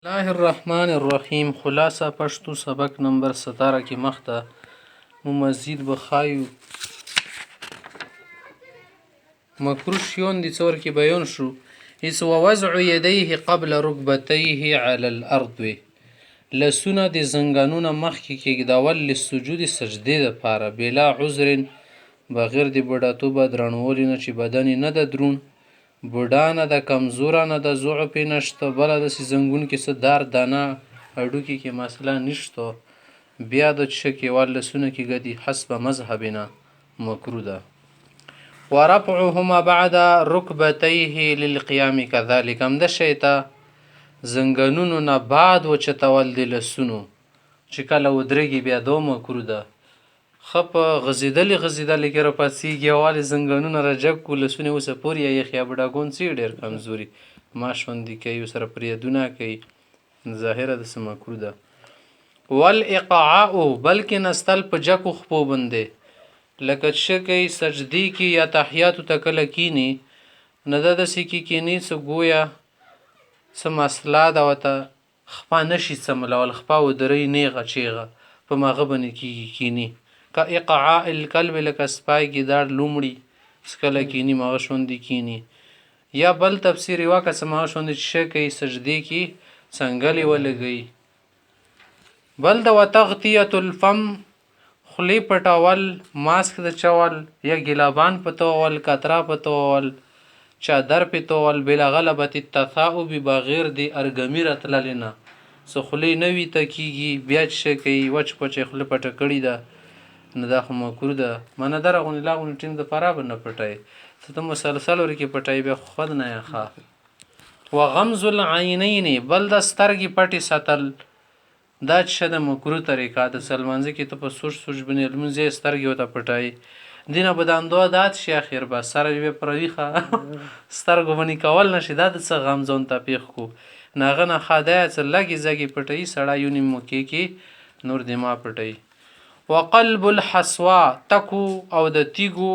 الله الرحمن الرحیم خلاصه پښتو سبق نمبر 17 کې مخته مو مزید بخایو مکروه شیون دي څور کې بیان شو اس ووضع يديه قبل ركبتيه على الارض لسونه د زنګانونه مخکې کېږدول لسجود سجدې دپاره بلا عذر بغیر د بوډاتوبه درنولي نه چې بدن نه د درون بوډا نه د کمزوره نه د ضعف نشته بله داسې زنګون کې څه درد دانه هډوکي کې مسله نشته بیا د چکې ولسونه کې ګدي حسب مذهبنا مکروه ده ورفعهما بعد ركبتيه للقيام كذلك هم د شیطه زنګنونو نه بعد وچتول د لسونو چې کله ودرېږي بیا دو مکروه ده خپ غزیدلی کې را پاسېږي والې زنګنونه رجب کو لسونه اوسه پورې یې خیا بډاګون څه ډېر کمزوري ما شوندي کوي سره پریدونه کوي ظاهره د څه مکروه ده والاقعاء بلکې نستل په جکو خپو باندې لکه چې کوي سجدي کې یا تحیاتو ته کله کینی نه د داسې کې کینی څه گویا څه مسله ده ورته خپه نشي څملول خپه ودرۍ نیغه چیغه په مغه باندې کېږي کینی که اقعاء الکلب لکه سپای ګیدړ لومړي سکله کینی مغه شوندي کینی یا بل تفسیر واکه سما شوندي چې کوي سجدي کې څنګهلی ولګي بل د وتغطیه الفم خلی پټول ماسک د چول یا ګلابان پتول کترا پتول چادر پتول بلا غلبت التثاؤب بغیر دی ارګمی راتللینا سخلی نوی تکیږي بیا چې کوي وچ پچ خلی پټ کړی ده نه دا خو مکروه ده منه درغونې لاغونې ټیم د پرابه نه پټای څه ته مسلسل ورکې پټای بیا خود نه ښه وغمز العینین بل د سترګې پټې ساتل دا چې د مکروه طریقه د سلمانځه کې ته په سوچ بنې لمونځې سترګې وته پټای دینه بداندو دات شي اخر به سره به پرويخه سترګو باندې کول نشي دا د څه غمزون ته پیخ کو ناغه نه خدای څه لګي زګي پټي سړی یونی موکي کې نور دما پټي وقلب الحسوا تکو او د تیګو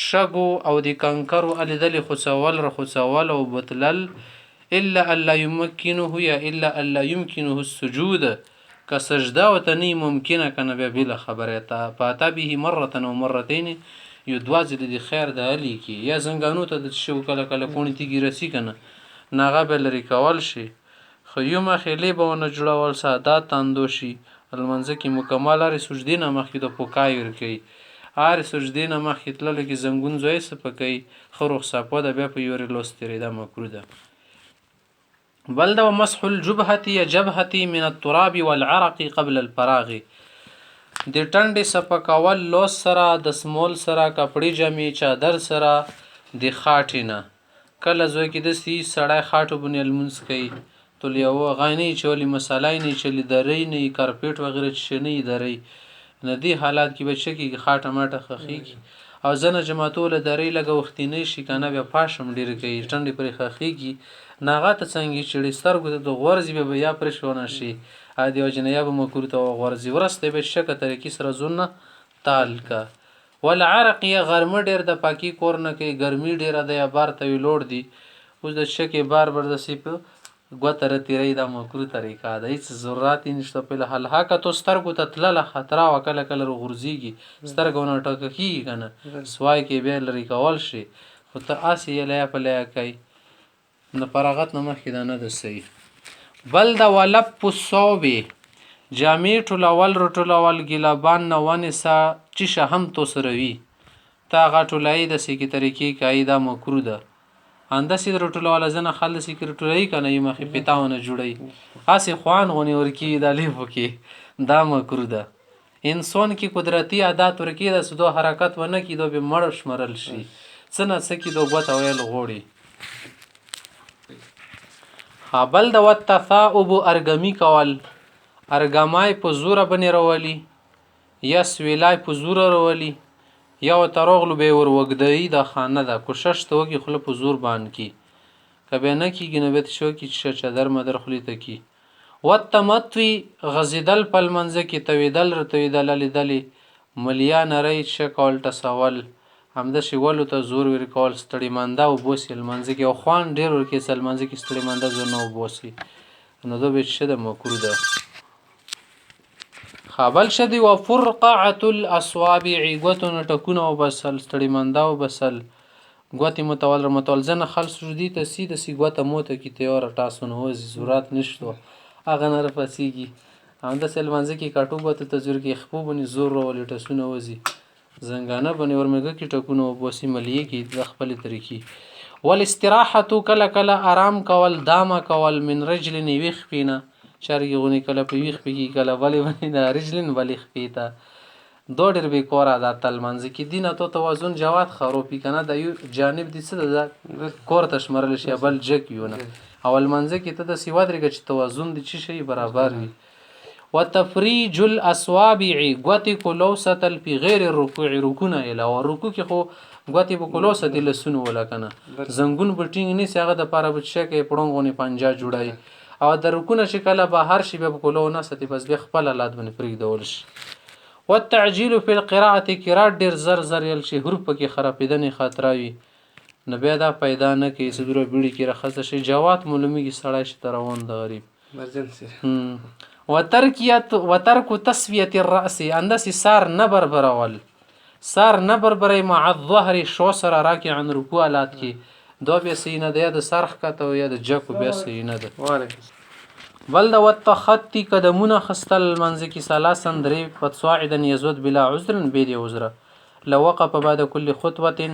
شګو او د کنکرو الیدل خصول رخصول او بتلل الا الا يمكنه یا الا الا يمكنه السجود كسجده وتني ممکنه کنه به بلا خبره تا پاتا به مره او مرتين يدواز د خیر د علی کی یا زنګانو ته د شو کله کله کونی تیګی رسی کنه ناغه بل ریکول شي خو یو مخلی به ونه جوړول سادات تندوشي المنځ کې مکمل لري سجدي نه مخکې د پوکای ورکی ار سجدي نه مخکې تلل کې زنګون زوی سپکای خروخ صفه د بیا په یوري لوستری دا مکروه ده بل د مسح الجبهه یا جبهه من التراب والعرق قبل الفراغ د ټنډې سپکول لوس سره د سمول سره کپړې جامې چادر سره د خاټینه کله زوی کې د سی سړی خاټو بنې المنس کوي تو یو غانی چولی مسالای نه چلی درې نه کارپیټ وغیرہ چې نه درې ندی حالات کې بچی کې خاټه ماټه خخیږي او زنه جماعتول درې لګه وخت نه شي کنه بیا پاشم ډیر کوي ټنډې پر خخیږي ناغه ته څنګه چې سترګو ته غورځي به یا پر شونه شي ا دی وجنیاب مکروه ته غورځي ورسته به شکه طریقې سره زونه تال کا والعرق یا غرم ډیر د پاکي کور نه کې ګرمي ډیر د یا بار ته لوړ دی اوس د شکه بار د سیپ ګوتر تیرې د مکروه طریقه ده هیڅ ضرورت نشته په حل هکه تو سترګو ته تلله خطر او کله کله غورځيږي سترګونه ټکه کنه سوای کې به لري کول شي خو ته اسی لا په لا کوي نه فراغت نه مخکې ده نه د صحیح بل د ولپ صوب جامې ټولول رټولول ګلابان نه ونسا چې شهم تو سروي تا غټولای د سکی طریقې قاعده مکروه ده اندسې رټوله والا زنه خلک سکرټوري کنه یو مخې پتاونه جوړي اسی خوان غونی ورکی د لیفو کې دا مکروه ده انسان کې قدرتی عادت ورکی د سدو حرکت ونه کی دو به مړ شمرل شي څنګه سکی دو غوت ویل غوړي حبل د وتثاؤب ارګمی کول ارګمای په زوره بنې رولي یا سویلای په زوره رولي یا تروغلو به ور وګدای د خانه ده کوشش ته وګي خپل په زور باندې کی کبه نه کیږي نو به شو کی چې چادر مدر خلی ته کی وتمطوی غزیدل پل منځ کی تویدل رتویدل لیدلی ملیا نری شکل تسول همده شی ولو ته زور ور کول ستړي مانده او بوسل منځ کی او خوان ډیر ور کې سل منځ کی ستړي مانده زور نو بوسي نو دو به شه د مکروه ده. خابل شدی و فرقعة الاصابع ګوتو نه ټکونه وبسل ستړي منده وبسل ګوتې متول زنه خلص شدي ته سی د سی ګوته موته کی تیار تاسو نه وځي ضرورت نشته هغه نه رپسیږي همداسې لمانځه کې کاټو ګوته ته زور کې خپو بني زور راولي ټسونه وځي زنګانه بني ورمګه کې ټکونه وبوسي ملیه کې د خپل طریقې والاستراحه کله کله آرام کول دامه کول من رجل ویخ پینه چارګي غونی کله په ویخ پی کله ولی ونی نه رجلن ولی خپیته دو ډېر به کور عادت المنځ کې دینه تو توازن جواد خروپی کنه د یو جانب دي څه د کور تشمرل شي بل جک یو نه اول منځ کې ته د سیوادرګه چې توازن دي چې شي برابر وي وتفریج الاصابع غوتی کولوستل فی غیر الرکوع رکونه اله او رکوع کې خو غوتی په کولوستل لسونو ولکنه زنګون بټینګ نه سیغه د پاره بچ کې پړونګونی پنجا جوړای او د رکونه شکل بهر شي به کولو نه ستې بس به خپل لاد باندې پرېږدول شي والتعجيل في القراءه قرات ډیر زر زر یل شي حروف کې خرابیدنې خاطراوي نه بیا دا پیدا نه کوي صدره بیړي کې رخصه شي جوات معلومي کې سړی شي روان د غریب وترك تسويه الراس اندس سار نبر برول سار نبر بري مع الظهر شو سره راکعا رکوعات کې دو بیا سینه ده د سرخ کته یا د جکو بیا سینه ده بل د وتخطي قدمونه خستل منځ کې ثلاثن درې فصاعدا يزود بلا عذر بيد عذر لو وقف بعد كل خطوه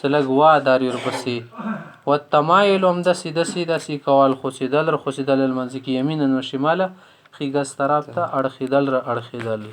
سلغوا دار ورپسې والتمايل هم د سیده کول خصیدل منځ کې یمین او شماله خيګس طرف ته اړخیدل